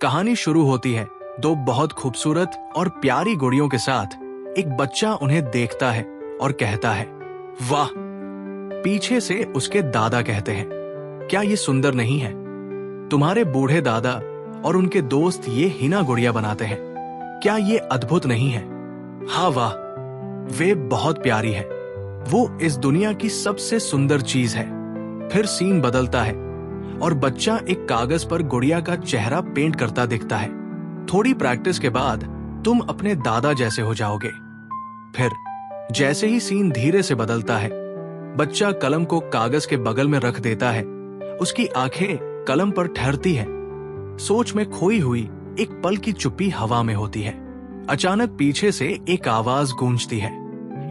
कहानी शुरू होती है दो बहुत खूबसूरत और प्यारी गुड़ियों के साथ। एक बच्चा उन्हें देखता है और कहता है, वाह। पीछे से उसके दादा कहते हैं, क्या ये सुंदर नहीं है? तुम्हारे बूढ़े दादा और उनके दोस्त ये हिना गुड़िया बनाते हैं, क्या ये अद्भुत नहीं है? हाँ वाह, वे बहुत प्यारी है, वो इस दुनिया की सबसे सुंदर चीज है। फिर सीन बदलता है और बच्चा एक कागज पर गुड़िया का चेहरा पेंट करता दिखता है। थोड़ी प्रैक्टिस के बाद तुम अपने दादा जैसे हो जाओगे। फिर जैसे ही सीन धीरे से बदलता है, बच्चा कलम को कागज के बगल में रख देता है। उसकी आंखें कलम पर ठहरती है। सोच में खोई हुई एक पल की चुप्पी हवा में होती है। अचानक पीछे से एक आवाज गूंजती है,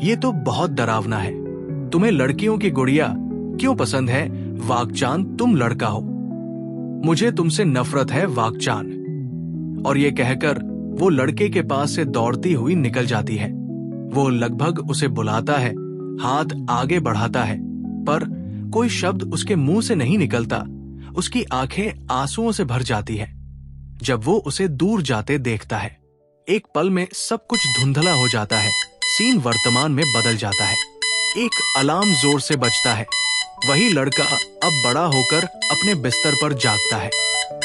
ये तो बहुत डरावना है। तुम्हें लड़कियों की गुड़िया क्यों पसंद है वाकचान? तुम लड़का हो, मुझे तुमसे नफरत है वाकचान। और ये कहकर वो लड़के के पास से दौड़ती हुई निकल जाती है। वो लगभग उसे बुलाता है, हाथ आगे बढ़ाता है, पर कोई शब्द उसके मुंह से नहीं निकलता। उसकी आंखें आंसुओं से भर जाती है जब वो उसे दूर जाते देखता है। एक पल में सब कुछ धुंधला हो जाता है। सीन वर्तमान में बदल जाता है। एक अलार्म जोर से बजता है। वही लड़का अब बड़ा होकर अपने बिस्तर पर जागता है।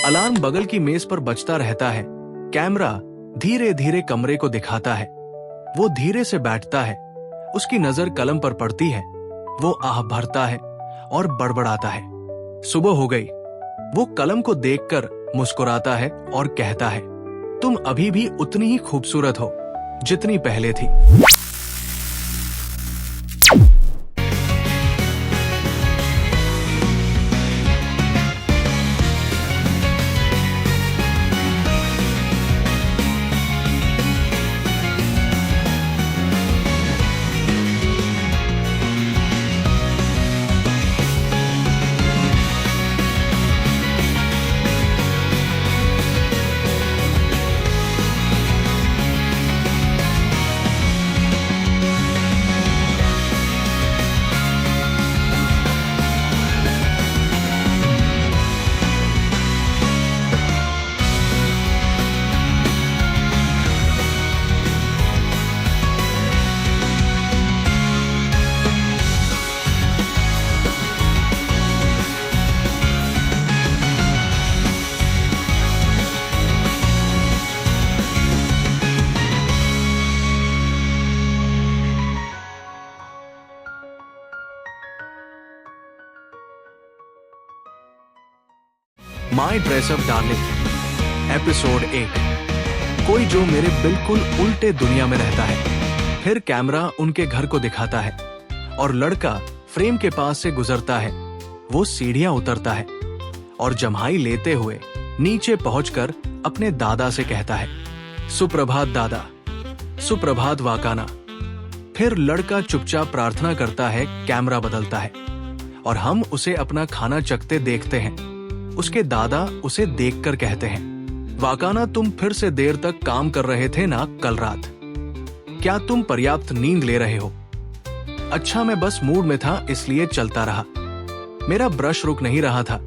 अलार्म बगल की मेज पर बजता रहता है। कैमरा धीरे धीरे कमरे को दिखाता है। वो धीरे से बैठता है। उसकी नजर कलम पर पड़ती है। वो आह भरता है और बड़बड़ाता है, सुबह हो गई। वो कलम को देखकर मुस्कुराता है और कहता है, तुम अभी भी उतनी ही खूबसूरत हो जितनी पहले थी। My dress up darling episode 1। कोई जो मेरे बिल्कुल उल्टे दुनिया में रहता है। फिर कैमरा उनके घर को दिखाता है और लड़का फ्रेम के पास से गुजरता है। वो सीढ़ियां उतरता है और जम्हाई लेते हुए नीचे पहुंचकर अपने दादा से कहता है, सुप्रभात दादा, सुप्रभात वाकाना। फिर लड़का चुपचाप प्रार्थना करता है। कैमरा बदलता है और हम उसे अपना खाना चखते देखते हैं। उसके दादा उसे देखकर कहते हैं, वाकाना तुम फिर से देर तक काम कर रहे थे ना कल रात? क्या तुम पर्याप्त नींद ले रहे हो? अच्छा, मैं बस मूड में था इसलिए चलता रहा। मेरा ब्रश रुक नहीं रहा था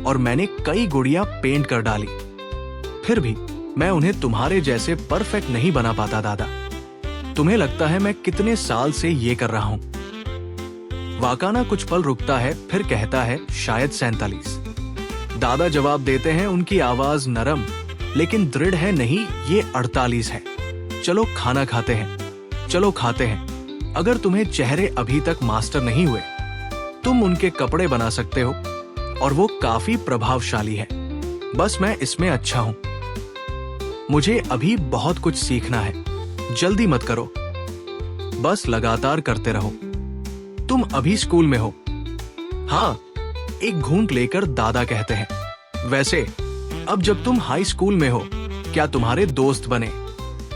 और मैंने कई गुड़िया पेंट कर डाली। फिर भी मैं उन्हें तुम्हारे जैसे परफेक्ट नहीं बना पाता दादा। तुम्हें लगता है मैं कितने साल से ये कर रहा हूं? वाकाना कुछ पल रुकता है, फिर कहता है, शायद 47। दादा जवाब देते हैं, उनकी आवाज नरम लेकिन दृढ़ है, नहीं ये 48 है। चलो खाना खाते हैं, चलो खाते हैं। अगर तुम्हें चेहरे अभी तक मास्टर नहीं हुए, तुम उनके कपड़े बना सकते हो और वो काफी प्रभावशाली है। बस मैं इसमें अच्छा हूं। मुझे अभी बहुत कुछ सीखना है। जल्दी मत करो, बस लगातार करते रहो। तुम अभी स्कूल में हो? हाँ, एक घूंट लेकर दादा कहते हैं, वैसे अब जब तुम हाई स्कूल में हो, क्या तुम्हारे दोस्त बने?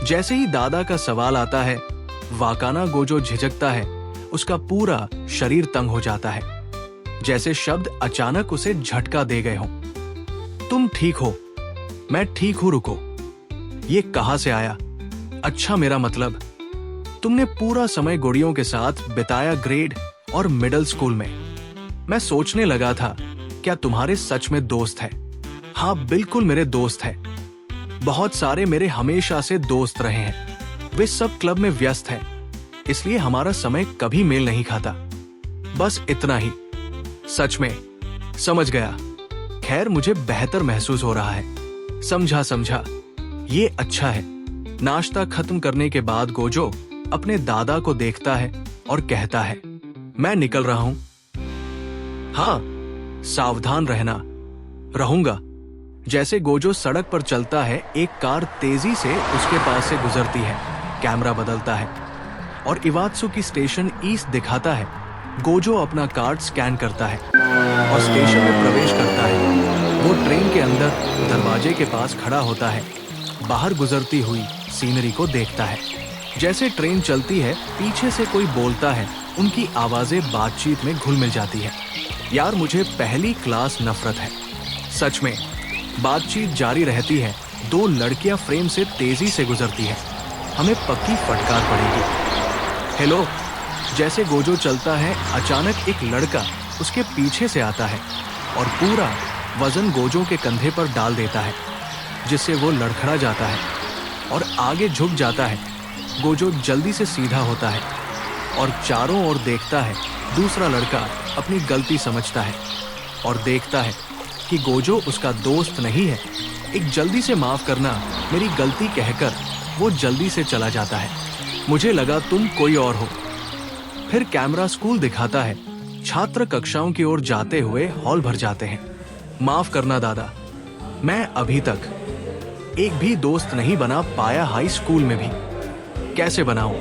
जैसे ही दादा का सवाल आता है, वाकाना गोजो झिझकता है। उसका पूरा शरीर तंग हो जाता है, जैसे शब्द अचानक उसे झटका दे गए हों। तुम ठीक हो? मैं ठीक हूं, रुको। ये कहां से आया? अच्छा, मेरा मतलब तुमने पूरा समय गुड़ियों के साथ बिताया ग्रेड और मिडिल स्कूल में। मैं सोचने लगा था, क्या तुम्हारे सच में दोस्त है? हाँ बिल्कुल मेरे दोस्त है। बहुत सारे मेरे हमेशा से दोस्त रहे हैं। वे सब क्लब में व्यस्त हैं, इसलिए हमारा समय कभी मेल नहीं खाता। बस इतना ही। सच में समझ गया। खैर, मुझे बेहतर महसूस हो रहा है। समझा। ये अच्छा है। नाश्ता खत्म करने के बाद गोजो अपने दादा को देखता है और कहता है, मैं निकल रहा हूं। हाँ, सावधान रहना। रहूंगा। जैसे गोजो सड़क पर चलता है, एक कार तेजी से उसके पास से गुजरती है। कैमरा बदलता है और इवात्सुकी स्टेशन ईस्ट दिखाता है। गोजो अपना कार्ड स्कैन करता है और स्टेशन में प्रवेश करता है। वो ट्रेन के अंदर दरवाजे के पास खड़ा होता है। बाहर गुजरती हुई सीनरी को देखता है। जैसे ट्रेन चलती है, पीछे से कोई बोलता है। उनकी आवाजें बातचीत में घुल मिल जाती है। यार, मुझे पहली क्लास नफरत है। सच में। बातचीत जारी रहती है। दो लड़कियां फ्रेम से तेजी से गुजरती है। हमें पक्की फटकार पड़ेगी। हेलो। जैसे गोजो चलता है, अचानक एक लड़का उसके पीछे से आता है और पूरा वजन गोजो के कंधे पर डाल देता है, जिससे वो लड़खड़ा जाता है और आगे झुक जाता है। गोजो जल्दी से सीधा होता है और चारों ओर देखता है। दूसरा लड़का अपनी गलती समझता है और देखता है कि गोजो उसका दोस्त नहीं है। एक जल्दी से माफ करना, मेरी गलती कहकर वो जल्दी से चला जाता है। मुझे लगा तुम कोई और हो। फिर कैमरा स्कूल दिखाता है। छात्र कक्षाओं की ओर जाते हुए हॉल भर जाते हैं। माफ करना दादा, मैं अभी तक एक भी दोस्त नहीं बना पाया। हाई स्कूल में भी कैसे बनाऊं?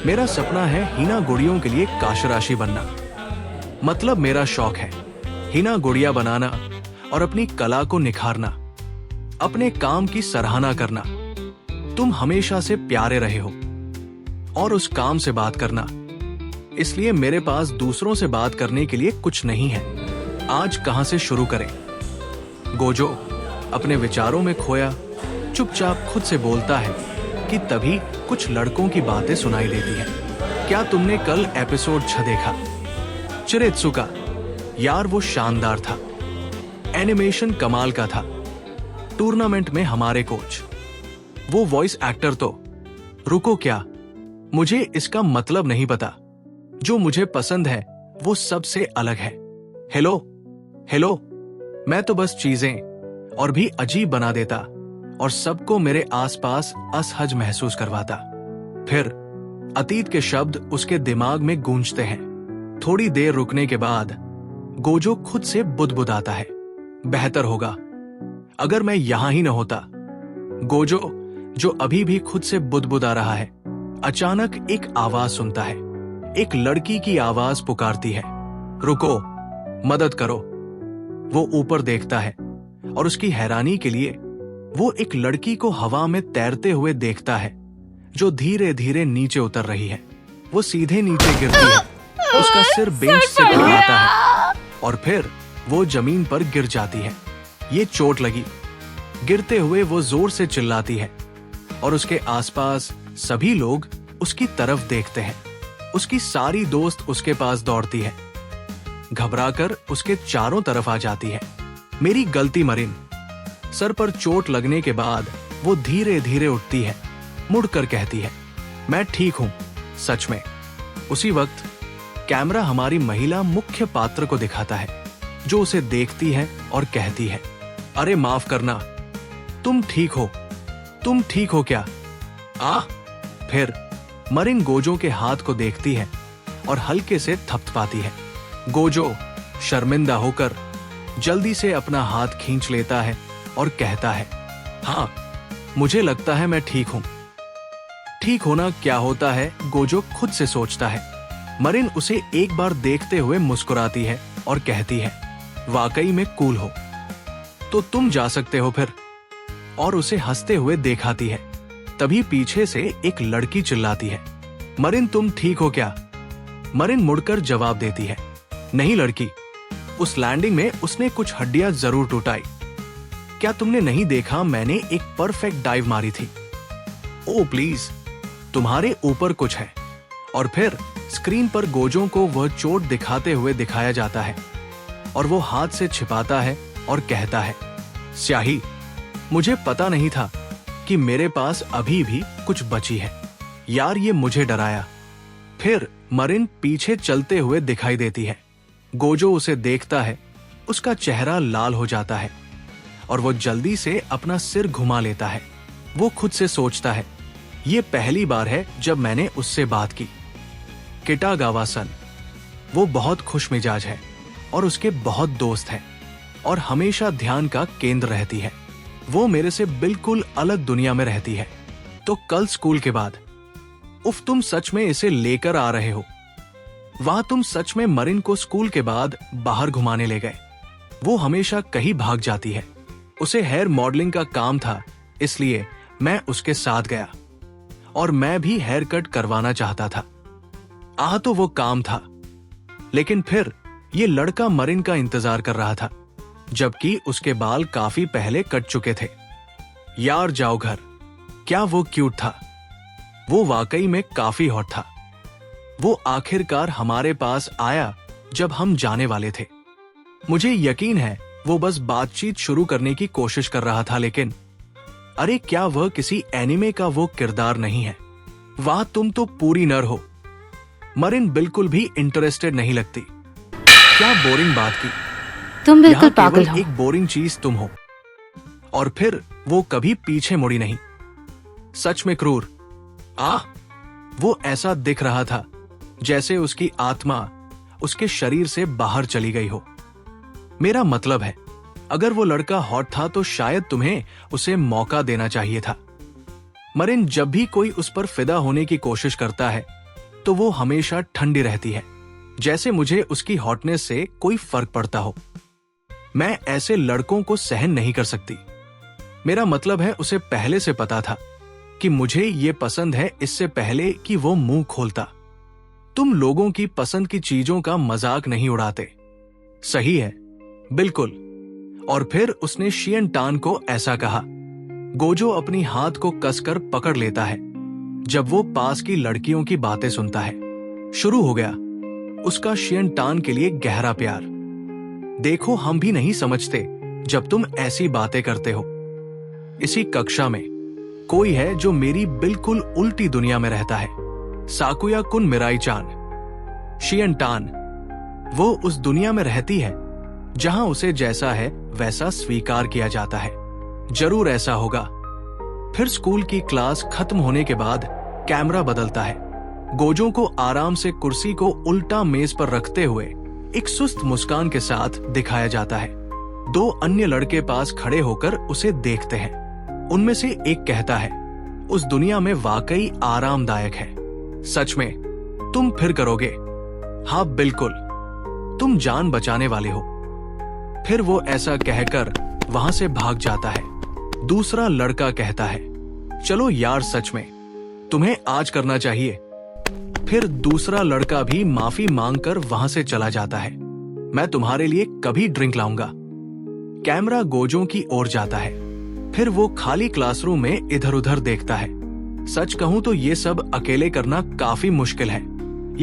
मेरा सपना है हिना गुड़ियों के लिए काशराशि बनना। मतलब मेरा शौक है हिना गुड़िया बनाना और अपनी कला को निखारना, अपने काम की सराहना करना। तुम हमेशा से प्यारे रहे हो और उस काम से बात करना। इसलिए मेरे पास दूसरों से बात करने के लिए कुछ नहीं है। आज कहां से शुरू करें? गोजो अपने विचारों में खोया चुपचाप खुद से बोलता है कि तभी कुछ लड़कों की बातें सुनाई देती हैं। क्या तुमने कल एपिसोड 6 देखा? चिरेत्सुका। यार, वो शानदार था। एनिमेशन कमाल का था। टूर्नामेंट में हमारे कोच, वो वॉइस एक्टर तो। रुको, क्या? मुझे इसका मतलब नहीं पता। जो मुझे पसंद है वो सबसे अलग है। हेलो। मैं तो बस चीजें और भी अजीब बना देता और सबको मेरे आसपास असहज महसूस करवाता। फिर अतीत के शब्द उसके दिमाग में गूंजते हैं। थोड़ी देर रुकने के बाद गोजो खुद से बुदबुदाता है, बेहतर होगा अगर मैं यहां ही न होता। गोजो, जो अभी भी खुद से बुदबुदा रहा है, अचानक एक आवाज सुनता है। एक लड़की की आवाज पुकारती है, रुको, मदद करो। वो ऊपर देखता है और उसकी हैरानी के लिए वो एक लड़की को हवा में तैरते हुए देखता है, जो धीरे धीरे नीचे उतर रही है। वो सीधे नीचे गिरती है। उसका सिर बेंच से टकराता है और फिर वो जमीन पर गिर जाती है। ये चोट लगी। गिरते हुए वो जोर से चिल्लाती है और उसके आसपास सभी लोग उसकी तरफ देखते हैं। उसकी सारी दोस्त उसके पास दौड़ती है, घबराकर उसके चारों तरफ आ जाती है। मेरी गलती मरिन। सर पर चोट लगने के बाद वो धीरे धीरे उठती है, मुड़कर कहती है, मैं ठीक हूं, सच में। उसी वक्त कैमरा हमारी महिला मुख्य पात्र को दिखाता है, जो उसे देखती है और कहती है, अरे माफ करना, तुम ठीक हो क्या? फिर मरिन गोजो के हाथ को देखती है और हल्के से थपथपाती है। गोजो शर्मिंदा होकर जल्दी से अपना हाथ खींच लेता है और कहता है, हाँ, मुझे लगता है मैं ठीक हूं। ठीक होना क्या होता है, गोजो खुद से सोचता है। मरिन उसे एक बार देखते हुए मुस्कुराती है और कहती है, वाकई में कूल हो, तो तुम जा सकते हो फिर। और उसे हंसते हुए दिखाती है। तभी पीछे से एक लड़की चिल्लाती है, मरिन तुम ठीक हो क्या? मरिन मुड़कर जवाब देती है, नहीं लड़की, उस लैंडिंग में उसने कुछ हड्डियां जरूर टूटाई। क्या तुमने नहीं देखा, मैंने एक परफेक्ट डाइव मारी थी। ओ प्लीज, तुम्हारे ऊपर कुछ है। और फिर स्क्रीन पर गोजो को वह चोट दिखाते हुए दिखाया जाता है और वो हाथ से छिपाता है और कहता है, स्याही। मुझे पता नहीं था कि मेरे पास अभी भी कुछ बची है। यार, ये मुझे डराया। फिर मरिन पीछे चलते हुए दिखाई देती है। गोजो उसे देखता है, उसका चेहरा लाल हो जाता है और वो जल्दी से अपना सिर घुमा लेता है। वो खुद से सोचता है, ये पहली बार है जब मैंने उससे बात की। किटागावा-सन, वो बहुत खुश मिजाज है और उसके बहुत दोस्त हैं और हमेशा ध्यान का केंद्र रहती है। वो मेरे से बिल्कुल अलग दुनिया में रहती है। तो कल स्कूल के बाद, उफ, तुम सच में इसे लेकर आ रहे हो? वहां तुम सच में मरिन को स्कूल के बाद बाहर घुमाने ले गए? वो हमेशा कहीं भाग जाती है। उसे हेयर मॉडलिंग का काम था, इसलिए मैं उसके साथ गया और मैं भी हेयर कट करवाना चाहता था। तो वो काम था। लेकिन फिर ये लड़का मरिन का इंतजार कर रहा था, जबकि उसके बाल काफी पहले कट चुके थे। यार, जाओ घर। क्या वो क्यूट था? वो वाकई में काफी हॉट था। वो आखिरकार हमारे पास आया जब हम जाने वाले थे। मुझे यकीन है वो बस बातचीत शुरू करने की कोशिश कर रहा था, लेकिन अरे, क्या वह किसी एनिमे का वो किरदार नहीं है? वाह, तुम तो पूरी नर हो। मरिन बिल्कुल भी इंटरेस्टेड नहीं लगती। क्या बोरिंग बात की। तुम बिल्कुल पागल हो। एक बोरिंग चीज तुम हो। और फिर वो कभी पीछे मुड़ी नहीं। सच में क्रूर। वो ऐसा दिख रहा था जैसे उसकी आत्मा उसके शरीर से बाहर चली गई हो। मेरा मतलब है, अगर वो लड़का हॉट था तो शायद तुम्हें उसे मौका देना चाहिए था। मरिन जब भी कोई उस पर फिदा होने की कोशिश करता है तो वो हमेशा ठंडी रहती है, जैसे मुझे उसकी हॉटनेस से कोई फर्क पड़ता हो। मैं ऐसे लड़कों को सहन नहीं कर सकती। मेरा मतलब है, उसे पहले से पता था कि मुझे ये पसंद है, इससे पहले कि वो मुंह खोलता। तुम लोगों की पसंद की चीजों का मजाक नहीं उड़ाते। सही है, बिल्कुल। और फिर उसने शियन टान को ऐसा कहा। गोजो अपनी हाथ को कसकर पकड़ लेता है जब वो पास की लड़कियों की बातें सुनता है। शुरू हो गया उसका शियन टान के लिए गहरा प्यार। देखो, हम भी नहीं समझते जब तुम ऐसी बातें करते हो। इसी कक्षा में कोई है जो मेरी बिल्कुल उल्टी दुनिया में रहता है, साकुया कुन मिराई-चान। शियन टान, वो उस दुनिया में रहती है जहां उसे जैसा है वैसा स्वीकार किया जाता है। जरूर ऐसा होगा। फिर स्कूल की क्लास खत्म होने के बाद कैमरा बदलता है। गोजो को आराम से कुर्सी को उल्टा मेज पर रखते हुए एक सुस्त मुस्कान के साथ दिखाया जाता है। दो अन्य लड़के पास खड़े होकर उसे देखते हैं। उनमें से एक कहता है, उस दुनिया में वाकई आरामदायक है। सच में, तुम फिर करोगे? हाँ, बिल्कुल, तुम जान बचाने वाले हो। फिर वो ऐसा कहकर वहां से भाग जाता है। दूसरा लड़का कहता है, चलो यार, सच में तुम्हें आज करना चाहिए। फिर दूसरा लड़का भी माफी मांगकर वहां से चला जाता है। मैं तुम्हारे लिए कभी ड्रिंक लाऊंगा। कैमरा गोजो की ओर जाता है। फिर वो खाली क्लासरूम में इधर उधर देखता है। सच कहूं तो ये सब अकेले करना काफी मुश्किल है।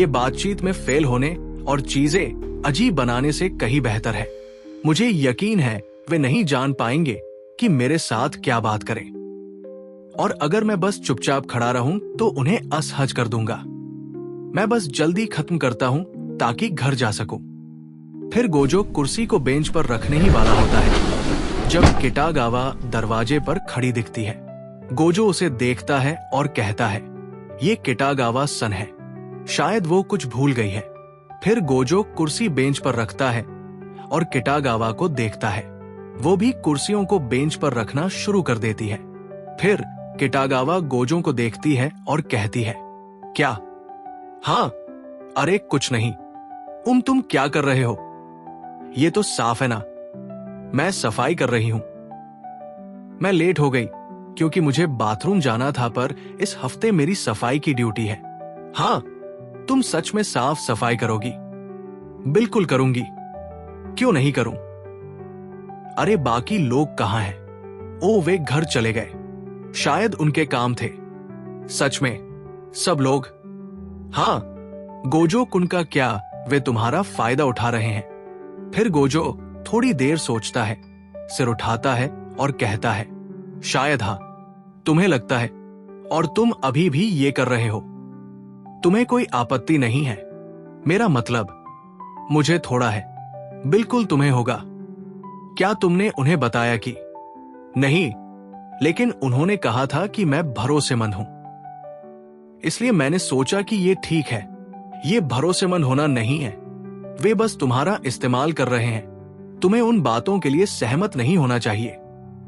ये बातचीत में फेल होने और चीजें अजीब बनाने से कहीं बेहतर है। मुझे यकीन है वे नहीं जान पाएंगे कि मेरे साथ क्या बात करें, और अगर मैं बस चुपचाप खड़ा रहूं तो उन्हें असहज कर दूंगा। मैं बस जल्दी खत्म करता हूं ताकि घर जा सकूं। फिर गोजो कुर्सी को बेंच पर रखने ही वाला होता है जब किटागावा दरवाजे पर खड़ी दिखती है। गोजो उसे देखता है और कहता है, ये किटागावा-सन है। शायद वो कुछ भूल गई है। फिर गोजो कुर्सी बेंच पर रखता है और किटागावा को देखता है। वो भी कुर्सियों को बेंच पर रखना शुरू कर देती है। फिर किटागावा गोजो को देखती है और कहती है, क्या? हाँ, अरे कुछ नहीं। तुम क्या कर रहे हो? ये तो साफ है ना, मैं सफाई कर रही हूं। मैं लेट हो गई क्योंकि मुझे बाथरूम जाना था, पर इस हफ्ते मेरी सफाई की ड्यूटी है। हाँ, तुम सच में साफ सफाई करोगी? बिल्कुल करूंगी, क्यों नहीं करूं? अरे बाकी लोग कहां हैं? ओ, वे घर चले गए, शायद उनके काम थे। सच में सब लोग? हाँ, गोजो कुन का क्या वे तुम्हारा फायदा उठा रहे हैं? फिर गोजो थोड़ी देर सोचता है, सिर उठाता है और कहता है, शायद हाँ, तुम्हें लगता है, और तुम अभी भी ये कर रहे हो। तुम्हें कोई आपत्ति नहीं है। मेरा मतलब मुझे थोड़ा है, बिल्कुल तुम्हें होगा। क्या तुमने उन्हें बताया कि नहीं, लेकिन उन्होंने कहा था कि मैं भरोसेमंद हूं, इसलिए मैंने सोचा कि ये ठीक है। ये भरोसेमंद होना नहीं है, वे बस तुम्हारा इस्तेमाल कर रहे हैं। तुम्हें उन बातों के लिए सहमत नहीं होना चाहिए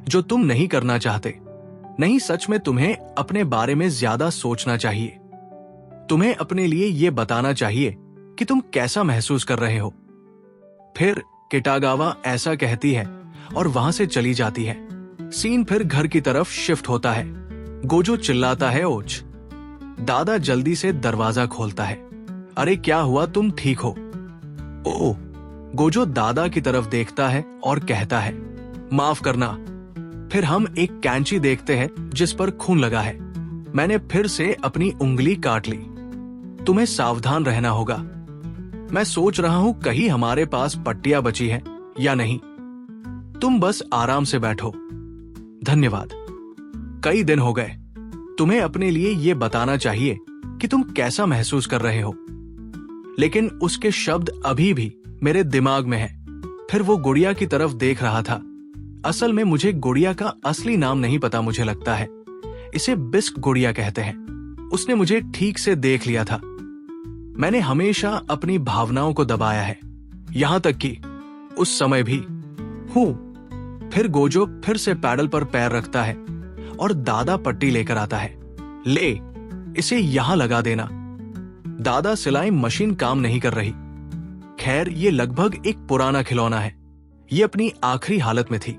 जो तुम नहीं करना चाहते। नहीं, सच में तुम्हें अपने बारे में ज्यादा सोचना चाहिए। तुम्हें अपने लिए यह बताना चाहिए कि तुम कैसा महसूस कर रहे हो। फिर किटागावा ऐसा कहती है और वहां से चली जाती है। सीन फिर घर की तरफ शिफ्ट होता है। गोजो चिल्लाता है, ओच। दादा जल्दी से दरवाजा खोलता है। अरे क्या हुआ, तुम ठीक हो? ओ। गोजो दादा की तरफ देखता है और कहता है, माफ करना। फिर हम एक कैंची देखते हैं जिस पर खून लगा है। मैंने फिर से अपनी उंगली काट ली। तुम्हें सावधान रहना होगा। मैं सोच रहा हूं कहीं हमारे पास पट्टियां बची हैं या नहीं। तुम बस आराम से बैठो। धन्यवाद। कई दिन हो गए। तुम्हें अपने लिए यह बताना चाहिए कि तुम कैसा महसूस कर रहे हो। लेकिन उसके शब्द अभी भी मेरे दिमाग में हैं। फिर वो गुड़िया की तरफ देख रहा था। असल में मुझे गुड़िया का असली नाम नहीं पता, मुझे लगता है इसे बिस्क गुड़िया कहते हैं। उसने मुझे ठीक से देख लिया था। मैंने हमेशा अपनी भावनाओं को दबाया है, यहां तक कि उस समय भी। फिर गोजो फिर से पैडल पर पैर रखता है और दादा पट्टी लेकर आता है। ले, इसे यहां लगा देना। दादा, सिलाई मशीन काम नहीं कर रही। खैर, ये लगभग एक पुराना खिलौना है। ये अपनी आखिरी हालत में थी।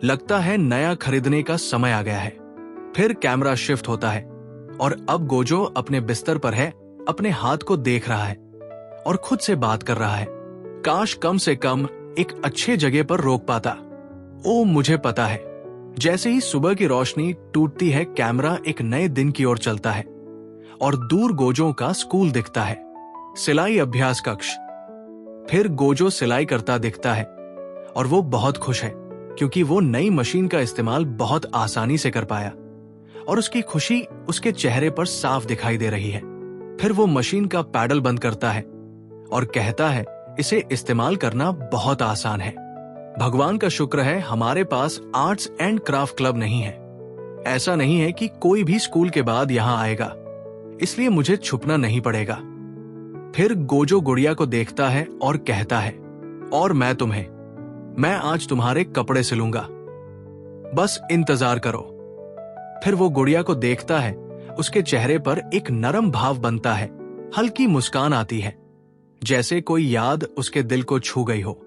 लगता है नया खरीदने का समय आ गया है। फिर कैमरा शिफ्ट होता है और अब गोजो अपने बिस्तर पर है, अपने हाथ को देख रहा है और खुद से बात कर रहा है। काश कम से कम एक अच्छे जगह पर रोक पाता। ओ, मुझे पता है। जैसे ही सुबह की रोशनी टूटती है, कैमरा एक नए दिन की ओर चलता है और दूर गोजो का स्कूल दिखता है, सिलाई अभ्यास कक्ष। फिर गोजो सिलाई करता दिखता है और वो बहुत खुश है क्योंकि वो नई मशीन का इस्तेमाल बहुत आसानी से कर पाया और उसकी खुशी उसके चेहरे पर साफ दिखाई दे रही है। फिर वो मशीन का पैडल बंद करता है और कहता है, इसे इस्तेमाल करना बहुत आसान है। भगवान का शुक्र है हमारे पास आर्ट्स एंड क्राफ्ट क्लब नहीं है। ऐसा नहीं है कि कोई भी स्कूल के बाद यहां आएगा, इसलिए मुझे छुपना नहीं पड़ेगा। फिर गोजो गुड़िया को देखता है और कहता है, और मैं आज तुम्हारे कपड़े सिलूंगा, बस इंतजार करो। फिर वो गुड़िया को देखता है। उसके चेहरे पर एक नरम भाव बनता है, हल्की मुस्कान आती है, जैसे कोई याद उसके दिल को छू गई हो।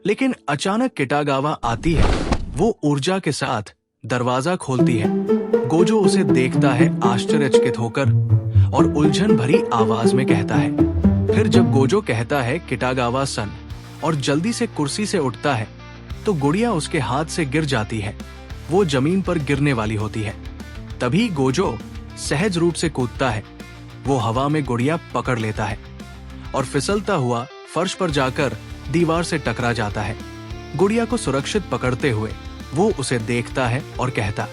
लेकिन अचानक किटागावा आती है। वो ऊर्जा के साथ दरवाजा खोलती है। गोजो उसे देखता है आश्चर्यचकित होकर और उलझन भरी आवाज में कहता है। फिर जब गोजो कहता है किटागावा सन और जल्दी से कुर्सी से उठता है तो गुड़िया उसके हाथ से गिर जाती है। वो जमीन पर गिरने वाली होती है। तभी गोजो सहज रूप से कूदता है। वो हवा में गुड़िया पकड़ लेता है और फिसलता हुआ फर्श पर जाकर दीवार से टकरा जाता है। गुड़िया को सुरक्षित पकड़ते हुए वो उसे देखता है और कहता,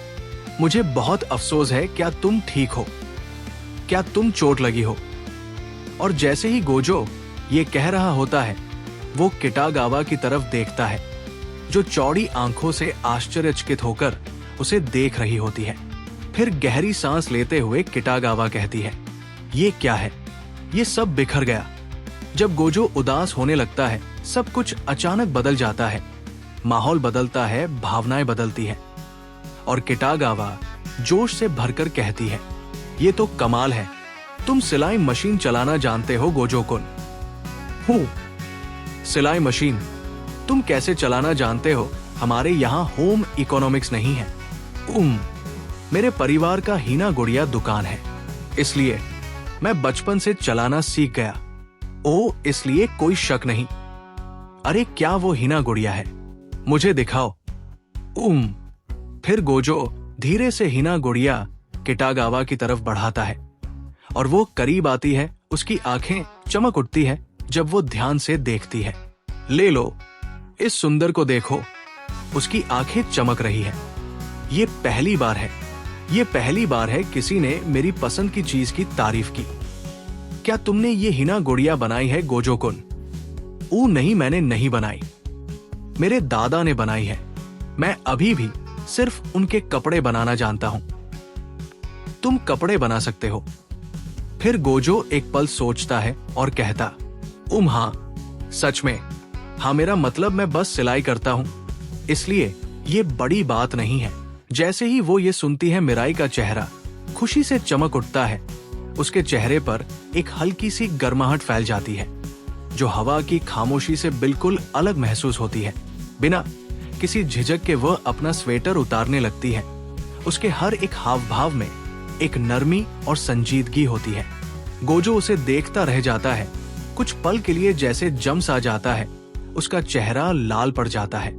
मुझे बहुत अफसोस है, क्या तुम ठीक हो? क्या तुम चोट लगी हो? और जैसे ही गोजो ये कह रहा होता है, वो किटागावा की तरफ देखता है जो चौड़ी आंखों से आश्चर्यचकित होकर उसे देख रही होती है। फिर गहरी सांस लेते हुए किटागावा कहती है, ये क्या है? ये सब बिखर गया। जब गोजो उदास होने लगता है, सब कुछ अचानक बदल जाता है। माहौल बदलता है, भावनाएं बदलती हैं और किटागावा जोश से भरकर कहती है, ये तो कमाल है। तुम सिलाई मशीन चलाना जानते हो गोजो-कुन? हूँ। सिलाई मशीन तुम कैसे चलाना जानते हो? हमारे यहाँ होम इकोनॉमिक्स नहीं है। मेरे परिवार का हीना गुड़िया दुकान है, इसलिए मैं बचपन से चलाना सीख गया। ओ, इसलिए कोई शक नहीं। अरे क्या वो हीना गुड़िया है? मुझे दिखाओ। फिर गोजो धीरे से हीना गुड़िया किटागावा की तरफ बढ़ाता है और वो करीब आती है। उसकी आंखें चमक उठती है जब वो ध्यान से देखती है। ले लो, इस सुंदर को देखो। उसकी आंखें चमक रही है। ये पहली बार है किसी ने मेरी पसंद की चीज की तारीफ की। क्या तुमने ये हिना गुड़िया बनाई है गोजो-कुन? नहीं, मैंने नहीं बनाई, मेरे दादा ने बनाई है। मैं अभी भी सिर्फ उनके कपड़े बनाना जानता हूं। तुम कपड़े बना सकते हो? फिर गोजो एक पल सोचता है और कहता, हाँ, सच में, हाँ, मेरा मतलब मैं बस सिलाई करता हूं, इसलिए ये बड़ी बात नहीं है। जैसे ही वो ये सुनती है, मिराई का चेहरा खुशी से चमक उठता है। उसके चेहरे पर एक हल्की सी गर्माहट फैल जाती है, जो हवा की खामोशी से बिल्कुल अलग महसूस होती है। बिना किसी झिझक के वह अपना स्वेटर उतारने लगती है। उसके हर एक हाव भाव में एक नरमी और संजीदगी होती है। गोजो उसे देखता रह जाता है। कुछ पल के लिए जैसे जम सा जाता है, उसका चेहरा लाल पड़ जाता है।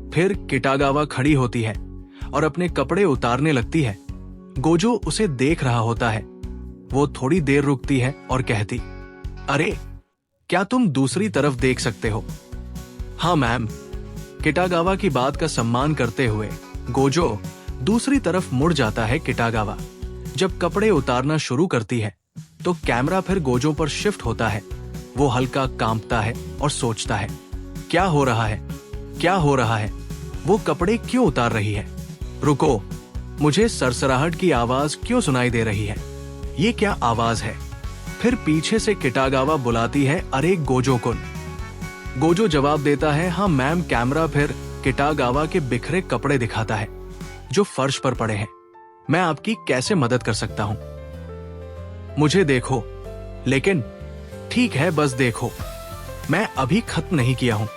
फिर किटागावा खड़ी होती है और अपने कपड़े उतारने लगती है। गोजो उसे देख रहा होता है। वो थोड़ी देर रुकती है और कहती, अरे, क्या तुम दूसरी तरफ देख सकते हो? हाँ मैम। किटागावा की बात का सम्मान करते हुए गोजो दूसरी तरफ मुड़ जाता है। किटागावा जब कपड़े उतारना शुरू करती है तो कैमरा फिर गोजो पर शिफ्ट होता है। वो हल्का कांपता है और सोचता है, क्या हो रहा है? क्या हो रहा है? वो कपड़े क्यों उतार रही है? रुको, मुझे सरसराहट की आवाज क्यों सुनाई दे रही है? ये क्या आवाज है? फिर पीछे से किटागावा बुलाती है, अरे गोजो-कुन। गोजो जवाब देता है, हाँ मैम। कैमरा फिर किटागावा के बिखरे कपड़े दिखाता है जो फर्श पर पड़े हैं। मैं आपकी कैसे मदद कर सकता हूं? मुझे देखो, लेकिन ठीक है, बस देखो, मैं अभी खत्म नहीं किया हूं।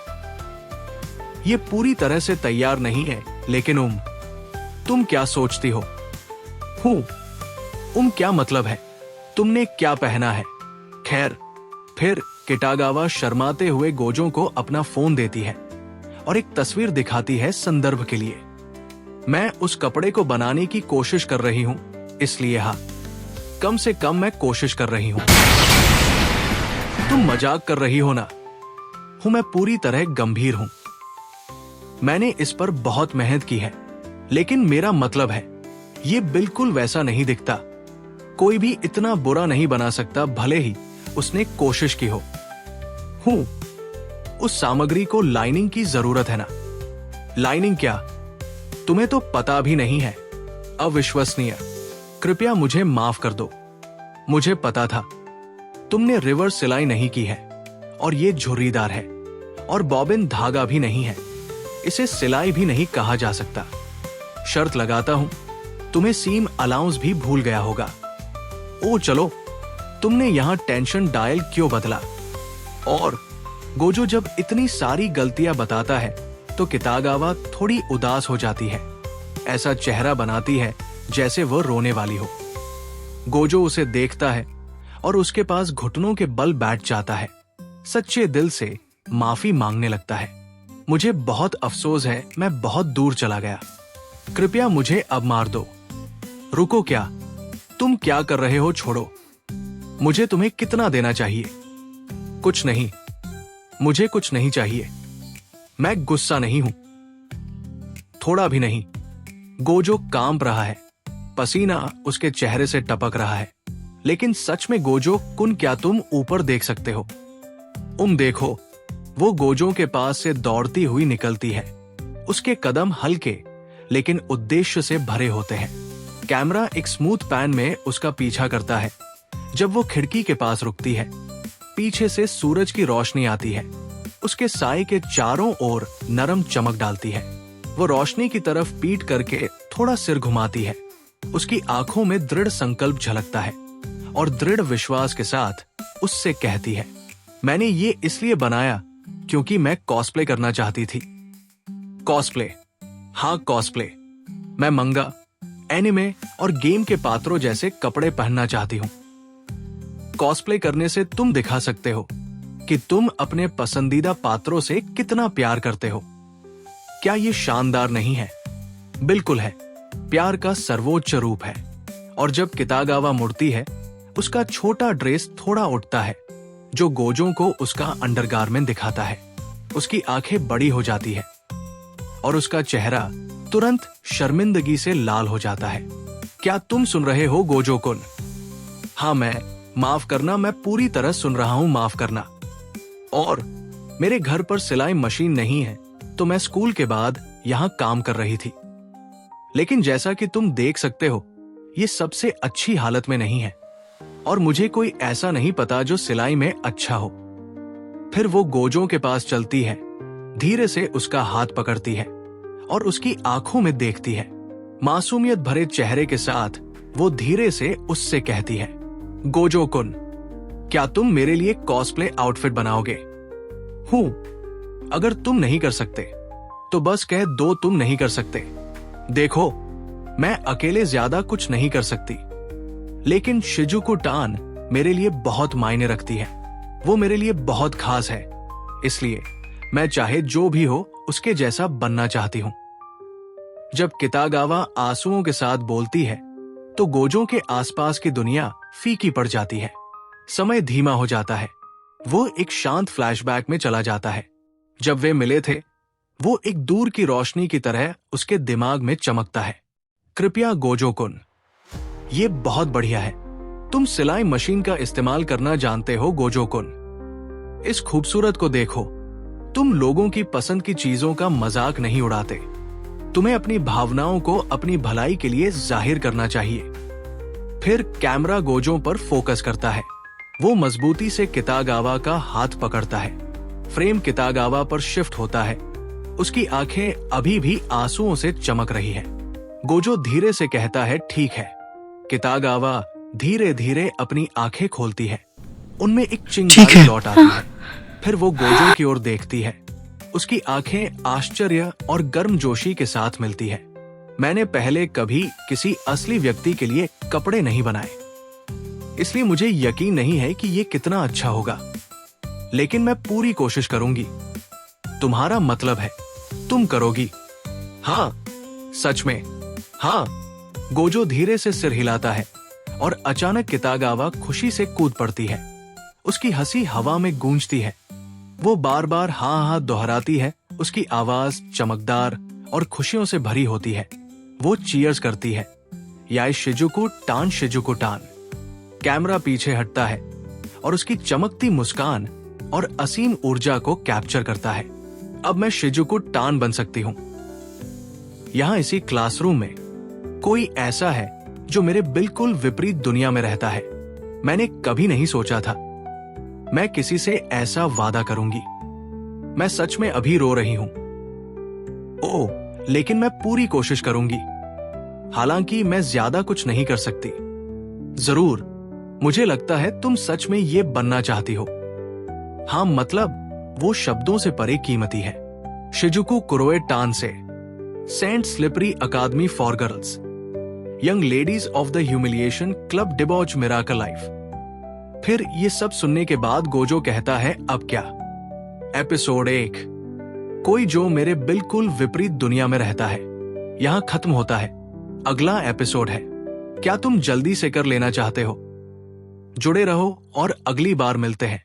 ये पूरी तरह से तैयार नहीं है, लेकिन तुम क्या सोचती हो? क्या मतलब है? तुमने क्या पहना है? खैर, फिर किटागावा शर्माते हुए गोजो को अपना फोन देती है और एक तस्वीर दिखाती है संदर्भ के लिए। मैं उस कपड़े को बनाने की कोशिश कर रही हूं, इसलिए हाँ, कम से कम मैं कोशिश कर रही हूं। तुम मजाक कर रही हो ना? मैं पूरी तरह गंभीर हूं। मैंने इस पर बहुत मेहनत की है, लेकिन मेरा मतलब है, ये बिल्कुल वैसा नहीं दिखता। कोई भी इतना बुरा नहीं बना सकता, भले ही उसने कोशिश की हो। उस सामग्री को लाइनिंग की जरूरत है ना? लाइनिंग क्या? तुम्हें तो पता भी नहीं है। अविश्वसनीय। कृपया मुझे माफ कर दो। मुझे पता था। तुमने रिवर्स सिलाई नहीं की है और ये झुर्रीदार है और बॉबिन धागा भी नहीं है। इसे सिलाई भी नहीं कहा जा सकता। शर्त लगाता हूं, तुम्हें सीम अलाउंस भी भूल गया होगा। चलो, तुमने यहां टेंशन डायल क्यों बदला? और गोजो जब इतनी सारी गलतियां बताता है तो किटागावा थोड़ी उदास हो जाती है। ऐसा चेहरा बनाती है जैसे वह रोने वाली हो। गोजो उसे देखता है और उसके पास घुटनों के बल बैठ जाता है। सच्चे दिल से माफी मांगने लगता है। मुझे बहुत अफसोस है, मैं बहुत दूर चला गया। कृपया मुझे अब मार दो। रुको, क्या तुम क्या कर रहे हो? छोड़ो। मुझे तुम्हें कितना देना चाहिए? कुछ नहीं, मुझे कुछ नहीं चाहिए। मैं गुस्सा नहीं हूं, थोड़ा भी नहीं। गोजो कांप रहा है, पसीना उसके चेहरे से टपक रहा है। लेकिन सच में गोजो-कुन, क्या तुम ऊपर देख सकते हो? देखो। वो गोजो के पास से दौड़ती हुई निकलती है। उसके कदम हल्के लेकिन उद्देश्य से भरे होते हैं। कैमरा एक स्मूथ पैन में उसका पीछा करता है। जब वो खिड़की के पास रुकती है, पीछे से सूरज की रोशनी आती है। उसके साए के चारों ओर नरम चमक डालती है। वो रोशनी की तरफ पीठ करके थोड़ा सिर घुमाती है। उसकी आंखों में दृढ़ संकल्प झलकता है और दृढ़ विश्वास के साथ उससे कहती है, मैंने ये इसलिए बनाया क्योंकि मैं कॉस्प्ले करना चाहती थी। कॉस्प्ले? हाँ, कॉस्प्ले। मैं मंगा, एनिमे और गेम के पात्रों जैसे कपड़े पहनना चाहती हूँ। कॉस्प्ले करने से तुम दिखा सकते हो कि तुम अपने पसंदीदा पात्रों से कितना प्यार करते हो। क्या ये शानदार नहीं है? बिल्कुल है। प्यार का सर्वोच्च रूप है। और जब किटागावा मुड़ती है, उसका छोटा ड्रेस थोड़ा उठता है, जो गोजो को उसका अंडरगारमेंट दिखाता है। उसकी आंखें बड़ी हो जाती है और उसका चेहरा तुरंत शर्मिंदगी से लाल हो जाता है। क्या तुम सुन रहे हो गोजो-कुन? हाँ, माफ करना, मैं पूरी तरह सुन रहा हूं, माफ करना। और मेरे घर पर सिलाई मशीन नहीं है, तो मैं स्कूल के बाद यहां काम कर रही थी। लेकिन जैसा कि तुम देख सकते हो, ये सबसे अच्छी हालत में नहीं है और मुझे कोई ऐसा नहीं पता जो सिलाई में अच्छा हो। फिर वो गोजो के पास चलती है, धीरे से उसका हाथ पकड़ती है और उसकी आंखों में देखती है। मासूमियत भरे चेहरे के साथ वो धीरे से उससे कहती है, गोजो-कुन, क्या तुम मेरे लिए कॉस्प्ले आउटफिट बनाओगे? हूं, अगर तुम नहीं कर सकते तो बस कह दो तुम नहीं कर सकते। देखो, मैं अकेले ज्यादा कुछ नहीं कर सकती, लेकिन शिजुको टान मेरे लिए बहुत मायने रखती है। वो मेरे लिए बहुत खास है, इसलिए मैं चाहे जो भी हो उसके जैसा बनना चाहती हूं। जब कितागावा आंसुओं के साथ बोलती है तो गोजो के आसपास की दुनिया फीकी पड़ जाती है। समय धीमा हो जाता है। वो एक शांत फ्लैशबैक में चला जाता है। जब वे मिले थे, वो एक दूर की रोशनी की तरह उसके दिमाग में चमकता है। कृपया गोजो-कुन, ये बहुत बढ़िया है। तुम सिलाई मशीन का इस्तेमाल करना जानते हो गोजो-कुन। इस खूबसूरत को देखो। तुम लोगों की पसंद की चीजों का मजाक नहीं उड़ाते। तुम्हें अपनी भावनाओं को अपनी भलाई के लिए जाहिर करना चाहिए। फिर कैमरा गोजो पर फोकस करता है। वो मजबूती से कितागावा का हाथ पकड़ता है। फ्रेम कितागावा पर शिफ्ट होता है। उसकी आंखें अभी भी आंसुओं से चमक रही है। गोजो धीरे से कहता है, ठीक है। कितागावा धीरे धीरे अपनी आंखें खोलती है। उनमें एक चिंगारी लौट आती है। फिर वो गोजो की ओर देखती है। उसकी आंखें आश्चर्य और गर्मजोशी के साथ मिलती है। मैंने पहले कभी किसी असली व्यक्ति के लिए कपड़े नहीं बनाए, इसलिए मुझे यकीन नहीं है कि ये कितना अच्छा होगा, लेकिन मैं पूरी कोशिश करूंगी। तुम्हारा मतलब है तुम करोगी? हाँ, सच में हाँ। गोजो धीरे से सिर हिलाता है और अचानक कितागावा खुशी से कूद पड़ती है। उसकी हंसी हवा में गूंजती है। वो बार बार हाँ हाँ दोहराती है। उसकी आवाज चमकदार और खुशियों से भरी होती है। वो चीयर्स करती है, याई शिजुको टान, शिजुको टान। कैमरा पीछे हटता है और उसकी चमकती मुस्कान और असीम ऊर्जा को कैप्चर करता है। अब मैं शिजुको टान बन सकती हूं। यहां इसी क्लासरूम में कोई ऐसा है जो मेरे बिल्कुल विपरीत दुनिया में रहता है। मैंने कभी नहीं सोचा था मैं किसी से ऐसा वादा करूंगी। मैं सच में अभी रो रही हूं। ओह, लेकिन मैं पूरी कोशिश करूंगी। हालांकि मैं ज्यादा कुछ नहीं कर सकती। जरूर, मुझे लगता है तुम सच में ये बनना चाहती हो। हाँ, मतलब वो शब्दों से परे कीमती है। शिजुको कुरोए टान से, Saint Slippery Academy for Girls, young ladies of the humiliation club debauch miracle life. फिर ये सब सुनने के बाद गोजो कहता है, अब क्या? एपिसोड 1, कोई जो मेरे बिल्कुल विपरीत दुनिया में रहता है, यहां खत्म होता है। अगला एपिसोड है। क्या तुम जल्दी से कर लेना चाहते हो? जुड़े रहो और अगली बार मिलते हैं।